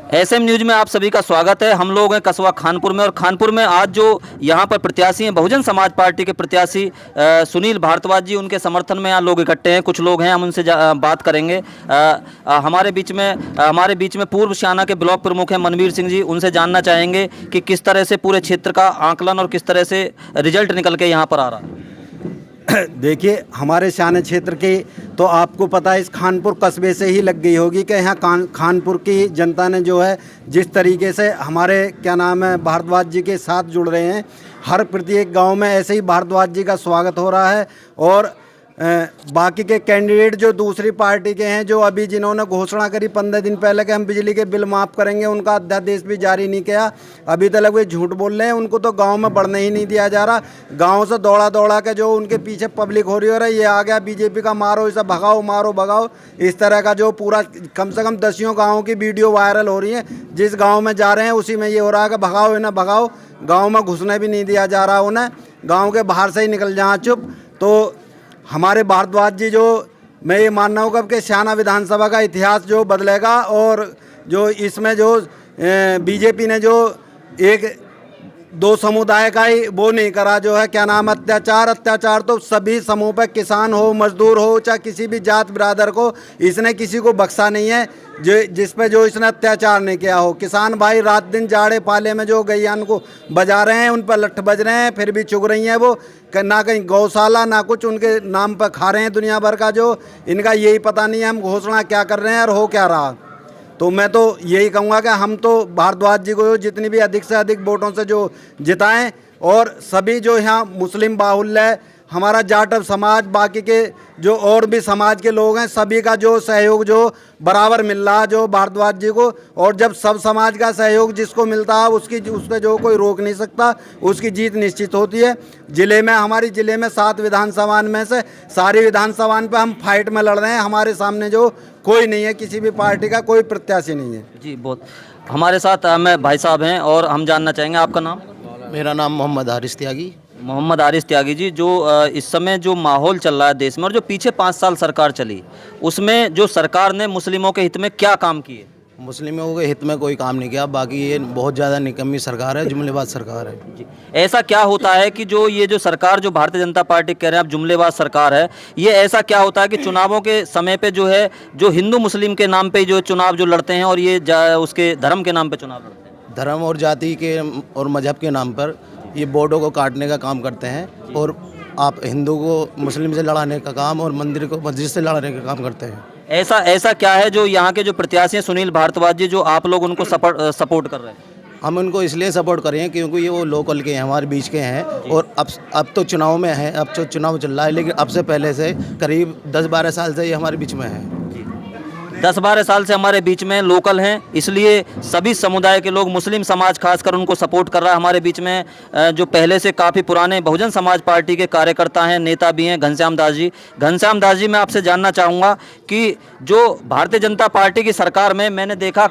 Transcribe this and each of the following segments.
SM news में आप सभी का स्वागत है। हम लोग हैं कस्बा खानपुर में, और खानपुर में आज जो यहाँ पर प्रत्याशी हैं, बहुजन समाज पार्टी के प्रत्याशी सुनील भारद्वाज जी, उनके समर्थन में यहाँ लोग इकट्ठे हैं। कुछ लोग हैं, हम उनसे बात करेंगे। हमारे बीच में पूर्व स्याना के ब्लॉक प्रमुख हैं मनवीर सिंह जी। उनसे जानना चाहेंगे कि किस तरह से पूरे क्षेत्र का आंकलन और किस तरह से रिजल्ट निकल के यहाँ पर आ रहा है। देखिए, हमारे स्याना क्षेत्र की तो आपको पता है, इस खानपुर कस्बे से ही लग गई होगी कि यहाँ खानपुर की जनता ने जो है जिस तरीके से हमारे क्या नाम है भारद्वाज जी के साथ जुड़ रहे हैं। हर प्रत्येक गांव में ऐसे ही भारद्वाज जी का स्वागत हो रहा है। और बाकी के कैंडिडेट जो दूसरी पार्टी के हैं, जो अभी जिन्होंने घोषणा करी 15 दिन पहले कि हम बिजली के बिल माफ़ करेंगे, उनका अध्यादेश भी जारी नहीं किया। अभी तक वे झूठ बोल रहे हैं। उनको तो गांव में बढ़ने ही नहीं दिया जा रहा। गांव से दौड़ा दौड़ा के जो उनके पीछे पब्लिक हो रही है, ये आ गया बीजेपी का, मारो इसे, भगाओ मारो भगाओ, इस तरह का जो पूरा कम से कम 10 गाँवों की वीडियो वायरल हो रही है। जिस गाँव में जा रहे हैं उसी में ये हो रहा है कि भगाओ इन्हें, भगाओ। गाँव में घुसने भी नहीं दिया जा रहा उन्हें, गाँव के बाहर से ही निकल जाए चुप। तो हमारे भारद्वाज जी, जो मैं ये मानना हूँ कि स्याना विधानसभा का इतिहास जो बदलेगा, और जो इसमें जो बीजेपी ने जो एक दो समुदाय का ही वो नहीं करा, जो है क्या नाम अत्याचार तो सभी समूह पर, किसान हो, मजदूर हो, चाहे किसी भी जात बिरादर को, इसने किसी को बख्शा नहीं है। जिस पे जो इसने अत्याचार नहीं किया हो। किसान भाई रात दिन जाड़े पाले में जो गैयान को बजा रहे हैं, उन पर लठ बज रहे हैं, फिर भी चुग रही हैं वो। ना कहीं गौशाला ना कुछ उनके नाम पर खा रहे हैं दुनिया भर का। जो इनका यही पता नहीं है हम घोषणा क्या कर रहे हैं और हो क्या रहा। तो मैं तो यही कहूँगा कि हम तो भारद्वाज जी को जितनी भी अधिक से अधिक वोटों से जो जिताएं, और सभी जो यहाँ मुस्लिम बाहुल्य है, हमारा जाटव समाज, बाकी के जो और भी समाज के लोग हैं, सभी का जो सहयोग जो बराबर मिल रहा है जो भारद्वाज जी को। और जब सब समाज का सहयोग जिसको मिलता है उसको जो कोई रोक नहीं सकता, उसकी जीत निश्चित होती है। हमारी ज़िले में 7 विधानसभा में से सारी विधानसभा पे हम फाइट में लड़ रहे हैं। हमारे सामने जो कोई नहीं है, किसी भी पार्टी का कोई प्रत्याशी नहीं है जी। बहुत हमारे साथ में भाई साहब हैं, और हम जानना चाहेंगे आपका नाम। मेरा नाम मोहम्मद हारिस त्यागी। मोहम्मद आरिस त्यागी जी, जो इस समय जो माहौल चल रहा है देश में, और जो पीछे 5 साल सरकार चली, उसमें जो सरकार ने मुस्लिमों के हित में क्या काम किए? मुस्लिमों के हित में कोई काम नहीं किया। बाकी ये बहुत ज़्यादा निकम्मी सरकार है, जुमलेबाज सरकार है जी। ऐसा क्या होता है कि ये जो सरकार, जो भारतीय जनता पार्टी कह रहे हैं आप जुमलेबाज सरकार है, ये ऐसा क्या होता है कि चुनावों के समय पे जो है, जो हिंदू मुस्लिम के नाम पे जो चुनाव जो लड़ते हैं, और ये उसके धर्म के नाम पे चुनाव लड़ते हैं, धर्म और जाति के और मजहब के नाम पर ये बोर्डों को काटने का काम करते हैं। और आप हिंदू को मुस्लिम से लड़ाने का काम और मंदिर को मस्जिद से लड़ाने का काम करते हैं। ऐसा क्या है जो यहाँ के जो प्रत्याशी हैं सुनील भारद्वाज जी, जो आप लोग उनको सपोर्ट कर रहे हैं? हम उनको इसलिए सपोर्ट कर रहे हैं क्योंकि ये वो लोकल के हैं, हमारे बीच के हैं। और अब तो चुनाव में है, अब तो चुनाव चल रहा है, लेकिन अब से पहले से करीब 10-12 साल से ये हमारे बीच में है। 10-12 साल से हमारे बीच में लोकल हैं, इसलिए सभी समुदाय के लोग, मुस्लिम समाज खासकर उनको सपोर्ट कर रहा है। हमारे बीच में जो पहले से काफ़ी पुराने बहुजन समाज पार्टी के कार्यकर्ता हैं, नेता भी हैं, घनश्याम दास जी। घनश्याम दास जी, मैं आपसे जानना चाहूँगा कि जो भारतीय जनता पार्टी की सरकार में मैंने देखा,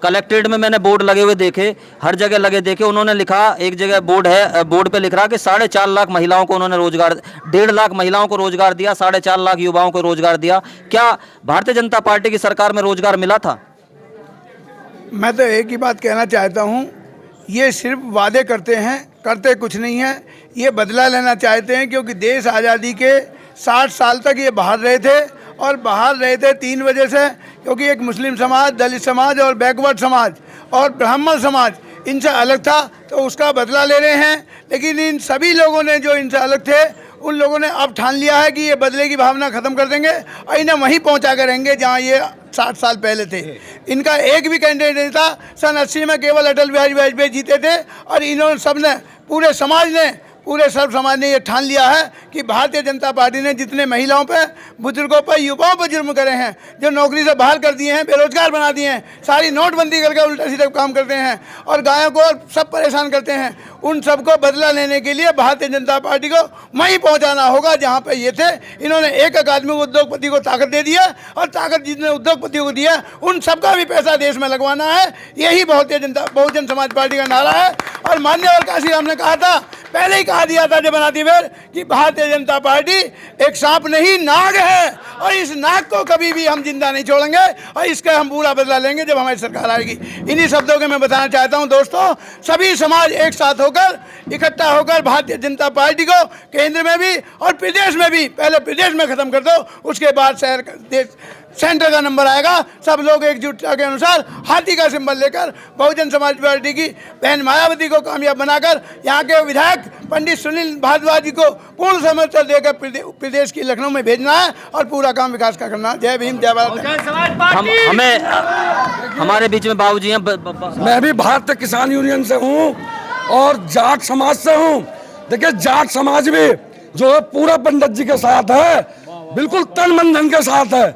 कलेक्ट्रेट में मैंने बोर्ड लगे हुए देखे, हर जगह लगे देखे। उन्होंने लिखा, एक जगह बोर्ड है, बोर्ड पे लिख रहा कि 4.5 लाख महिलाओं को उन्होंने रोजगार, 1.5 लाख महिलाओं को रोजगार दिया, 4.5 लाख युवाओं को रोजगार दिया। क्या भारतीय जनता पार्टी की सरकार में रोजगार मिला था? मैं तो एक ही बात कहना चाहता हूँ, ये सिर्फ वादे करते हैं, करते कुछ नहीं है। ये बदला लेना चाहते हैं, क्योंकि देश आज़ादी के 60 साल तक ये बाहर रहे थे, और बाहर रहे थे 3 वजह से, क्योंकि एक मुस्लिम समाज, दलित समाज और बैकवर्ड समाज और ब्राह्मण समाज इनसे अलग था, तो उसका बदला ले रहे हैं। लेकिन इन सभी लोगों ने जो इनसे अलग थे, उन लोगों ने अब ठान लिया है कि ये बदले की भावना ख़त्म कर देंगे और इन्हें वहीं पहुंचा कर रहेंगे जहां ये 60 साल पहले थे। इनका एक भी कैंडिडेट नहीं था। सन 80 में केवल अटल बिहारी वाजपेयी जीते थे, और इन्होंने सबने, पूरे समाज ने, पूरे सर्व समाज ने ये ठान लिया है कि भारतीय जनता पार्टी ने जितने महिलाओं पर, बुजुर्गों पर, युवाओं पर जुर्म करे हैं, जो नौकरी से बाहर कर दिए हैं, बेरोजगार बना दिए हैं, सारी नोटबंदी करके उल्टा सीधा काम करते हैं, और गायों को सब परेशान करते हैं, उन सबको बदला लेने के लिए भारतीय जनता पार्टी को वहीं पहुंचाना होगा जहां पे ये थे। इन्होंने एक आदमी उद्योगपति को ताकत दे दिया, और ताकत जितने उद्योगपतियों को दिया, उन सबका भी पैसा देश में लगवाना है। यही बहुजन समाज पार्टी का नारा है। और मान्यवर काशीराम ने कहा था, पहले ही कहा दिया था जब बनाती वेर, कि भारतीय जनता पार्टी एक सांप नहीं नाग है, और इस नाक को कभी भी हम जिंदा नहीं छोड़ेंगे और इसका हम पूरा बदला लेंगे जब हमारी सरकार आएगी। इन्हीं शब्दों के मैं बताना चाहता हूं दोस्तों, सभी समाज एक साथ होकर इकट्ठा होकर भारतीय जनता पार्टी को केंद्र में भी और प्रदेश में भी, पहले प्रदेश में खत्म कर दो, उसके बाद शहर देश सेंटर का नंबर आएगा। सब लोग एकजुटता के अनुसार हाथी का सिंबल लेकर बहुजन समाज पार्टी की बहन मायावती को कामयाब बनाकर यहाँ के विधायक पंडित सुनील भारद्वाज जी को पूर्ण समर्थन देकर प्रदेश की लखनऊ में भेजना है और पूरा काम विकास का करना है। जय भीम, जय भारत। हमारे बीच में बाबूजी हैं। मैं भी भारतीय किसान यूनियन से हूँ और जाट समाज से हूँ। देखिए, जाट समाज भी जो है पूरा पंडित जी के साथ है, बिल्कुल तन मन धन के साथ है।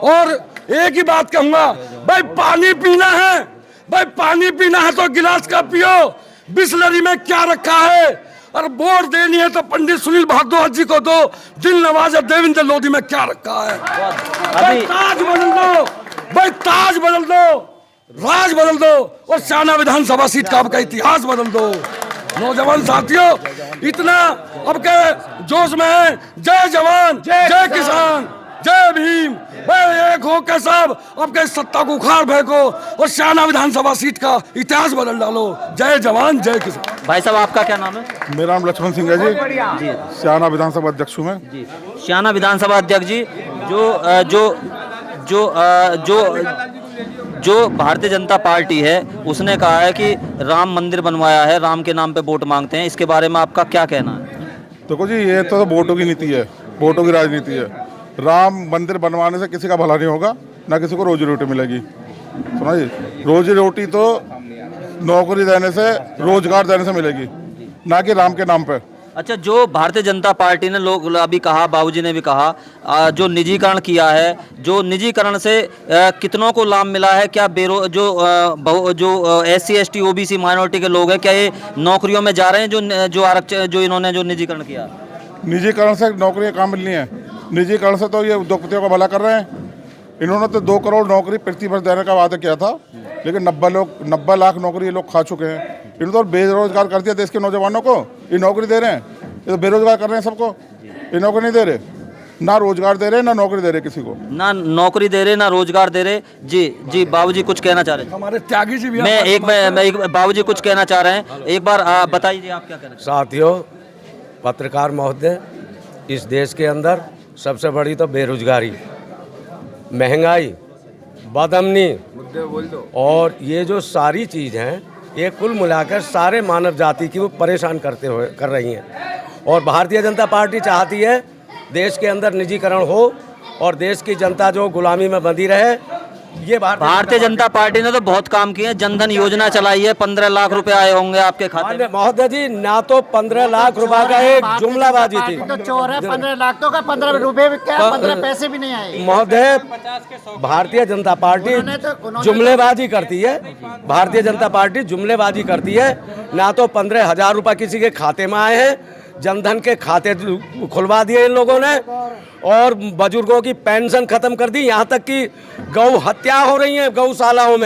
और एक ही बात कहूंगा, भाई पानी पीना है, भाई पानी पीना है तो गिलास का पियो, बिस्लरी में क्या रखा है। और वोट देनी है तो पंडित सुनील भारद्वाज जी को दो, दिल नवाज देवेंद्र लोधी में क्या रखा है। भाई ताज बदल दो, भाई ताज बदल दो, राज बदल दो और शाना विधानसभा सीट का आपका इतिहास बदल दो। नौजवान साथियों, इतना अब के जोश में है, जय जवान जय किसान जय भीम, भाई एक हो के सब आपके सत्ता को उखाड़ फेंको और शाना विधानसभा सीट का इतिहास बदल डालो। जय जवान जय किसान। भाई साहब, आपका क्या नाम है? मेरा नाम लक्ष्मण सिंह है जी, सियाना विधानसभा अध्यक्ष हूँ मैं जी। सियाना विधानसभा अध्यक्ष जी, जो भारतीय जनता पार्टी है उसने कहा है कि राम मंदिर बनवाया है, राम के नाम पे वोट मांगते हैं, इसके बारे में आपका क्या कहना है? देखो जी, ये तो वोटों की नीति है, वोटों की राजनीति है। राम मंदिर बनवाने से किसी का भला नहीं होगा, ना किसी को रोजी रोटी मिलेगी। सुना जी, रोजी रोटी तो नौकरी देने से, रोजगार देने से मिलेगी, ना कि राम के नाम पे। अच्छा, जो भारतीय जनता पार्टी ने लोग अभी कहा, बाबूजी ने भी कहा, जो निजीकरण किया है, जो निजीकरण से कितनों को लाभ मिला है? क्या जो SC ST OBC माइनॉरिटी के लोग हैं, क्या ये नौकरियों में जा रहे हैं? जो आरक्षण जो इन्होंने जो निजीकरण किया, निजीकरण से नौकरियाँ कहाँ मिलनी है? निजीकरण से तो ये उद्योगपतियों का भला कर रहे हैं। इन्होंने तो 2 करोड़ नौकरी प्रति वर्ष देने का वादा किया था, लेकिन 90 लाख नौकरी ये लोग खा चुके हैं। इन्होंने तो बेरोजगार कर दिया देश के नौजवानों को। ये नौकरी दे रहे हैं, ये तो बेरोजगार कर रहे हैं सबको। ये नौकरी नहीं दे रहे, ना रोजगार दे रहे, ना नौकरी दे रहे किसी को, ना नौकरी दे रहे, ना रोजगार दे रहे। जी बाबूजी कुछ कहना चाह रहे हैं। हमारे त्यागी जी भी मैं बाबूजी कुछ कहना चाह रहे हैं, एक बार बताइए आप क्या कह रहे हैं। साथियों, पत्रकार महोदय, इस देश के अंदर सबसे बड़ी तो बेरोजगारी, महंगाई, बदअमनी और ये जो सारी चीज़ हैं, ये कुल मिलाकर सारे मानव जाति की वो परेशान कर रही हैं। और भारतीय जनता पार्टी चाहती है देश के अंदर निजीकरण हो और देश की जनता जो गुलामी में बंधी रहे। ये भारतीय जनता पार्टी ने तो बहुत काम किए हैं, जनधन योजना चलाई है, 15 लाख रुपए आए होंगे आपके खाते में। महोदय जी, ना तो 15 लाख रुपए का एक जुमलाबाजी थी, तो चोर है। 15 लाख तो का 15 रुपए क्या, 15 पैसे भी नहीं आए। महोदय, भारतीय जनता पार्टी जुमलेबाजी करती है, भारतीय जनता पार्टी जुमलेबाजी करती है। ना तो 15,000 रुपये किसी के खाते में आए हैं, जनधन के खाते खुलवा दिए इन लोगों ने, और बुजुर्गों की पेंशन खत्म कर दी। यहाँ तक कि गौ हत्या हो रही है गौशालाओं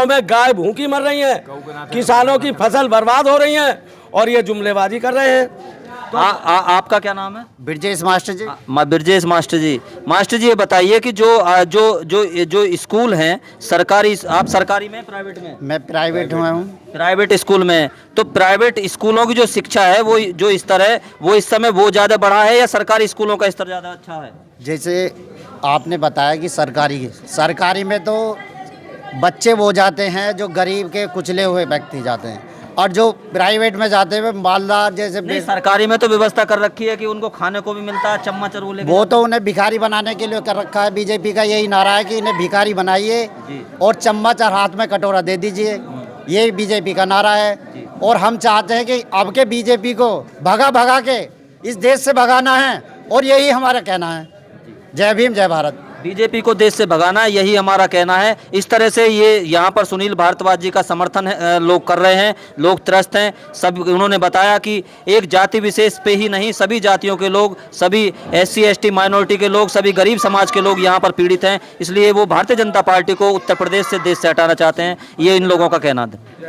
में गाय भूखी मर रही हैं, किसानों की फसल बर्बाद हो रही है, और ये जुमलेबाजी कर रहे हैं। तो आपका क्या नाम है? ब्रजेश मास्टर जी। ब्रजेश मास्टर जी, ये बताइए कि जो स्कूल हैं सरकारी, आप सरकारी में प्राइवेट में? मैं प्राइवेट हूँ। प्राइवेट स्कूल में, तो प्राइवेट स्कूलों की जो शिक्षा है, वो जो स्तर है, वो इस समय वो ज़्यादा बढ़ा है या सरकारी स्कूलों का स्तर ज़्यादा अच्छा है? जैसे आपने बताया कि सरकारी में तो बच्चे वो जाते हैं जो गरीब के कुचले हुए व्यक्ति जाते हैं, और जो प्राइवेट में जाते हुए मालदार जैसे। नहीं, सरकारी में तो व्यवस्था कर रखी है कि उनको खाने को भी मिलता है, चम्मच और वो तो उन्हें भिखारी बनाने के लिए कर रखा है। बीजेपी का यही नारा है कि इन्हें भिखारी बनाइए और चम्मच और हाथ में कटोरा दे दीजिए, ये बीजेपी का नारा है। और हम चाहते हैं कि अब के बीजेपी को भगा के इस देश से भगाना है, और यही हमारा कहना है। जय भीम, जय भारत। बीजेपी को देश से भगाना है, यही हमारा कहना है। इस तरह से ये यहाँ पर सुनील भारद्वाज जी का समर्थन लोग कर रहे हैं, लोग त्रस्त हैं। सब उन्होंने बताया कि एक जाति विशेष पे ही नहीं, सभी जातियों के लोग, सभी SC ST माइनॉरिटी के लोग, सभी गरीब समाज के लोग यहाँ पर पीड़ित हैं। इसलिए वो भारतीय जनता पार्टी को उत्तर प्रदेश से, देश से हटाना चाहते हैं, ये इन लोगों का कहना है।